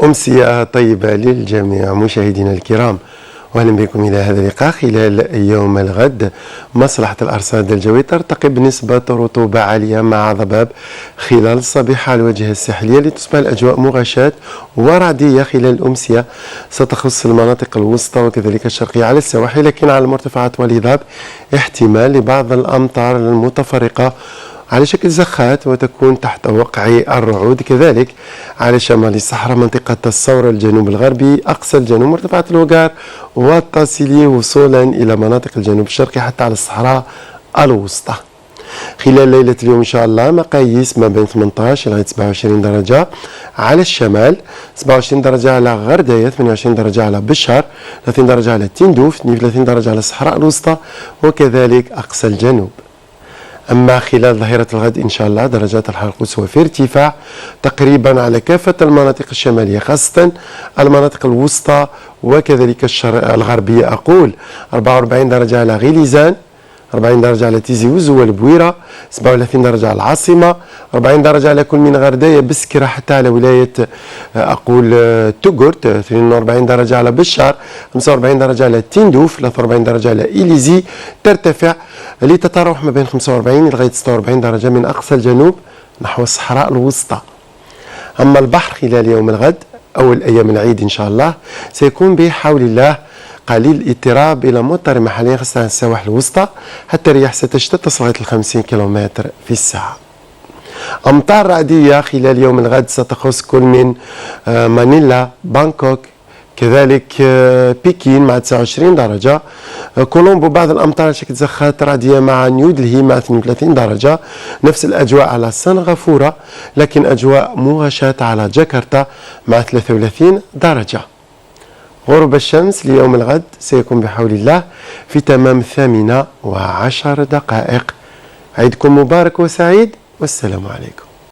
أمسية طيبة للجميع مشاهدينا الكرام، وأهلا بكم إلى هذا اللقاء. خلال يوم الغد مصلحة الأرصاد الجوية ترتقب نسبة رطوبة عالية مع ضباب خلال الصبيحة على الواجهة الساحلية، لتصبح الأجواء مغشاة ورعدية خلال الأمسية. ستخص المناطق الوسطى وكذلك الشرقية على السواحل، لكن على المرتفعات والهضاب احتمال لبعض الأمطار المتفرقة على شكل زخات وتكون تحت وقع الرعود. كذلك على شمال الصحراء، منطقة الصورة الجنوب الغربي، أقصى الجنوب، مرتفعات الوقار والتصلي وصولا إلى مناطق الجنوب الشرقي حتى على الصحراء الوسطى. خلال ليلة اليوم إن شاء الله مقاييس ما بين 18 لغاية 27 درجة على الشمال، 27 درجة على غرداية، 28 درجة على بشار، 30 درجة على تندوف، 32 درجة على الصحراء الوسطى وكذلك أقصى الجنوب. أما خلال ظهيرة الغد إن شاء الله درجات الحرارة القصوى في ارتفاع تقريبا على كافة المناطق الشمالية، خاصة المناطق الوسطى وكذلك الغربية. أقول 44 درجة على غليزان، 40 درجة على تيزي وزو والبويرة، 37 درجة على العاصمة، 40 درجة على كل من غرداية بسكرة حتى على ولاية أقول تقرت، 42 درجة على بشار، 45 درجة على تندوف، 43 درجة على إليزي، ترتفع لتتراوح ما بين 45 لغاية 46 درجة من أقصى الجنوب نحو الصحراء الوسطى. أما البحر خلال يوم الغد أول أيام العيد إن شاء الله سيكون بحول الله قليل الاضطراب إلى مطر محليا، خاصة على السواحل الوسطى، حتى الرياح ستشتد تصل لغاية 50 كيلومتر في الساعة. أمطار رعدية خلال يوم الغد ستخص كل من مانيلا، بانكوك، كذلك بكين مع 29 درجة، كولومبو بعض الأمطار على شكل زخات رعدية مع نيودلهي مع 32 درجة، نفس الأجواء على سنغافورة، لكن أجواء مغشاة على جاكرتا مع 33 درجة. غروب الشمس ليوم الغد سيكون بحول الله في تمام 18:10. عيدكم مبارك وسعيد، والسلام عليكم.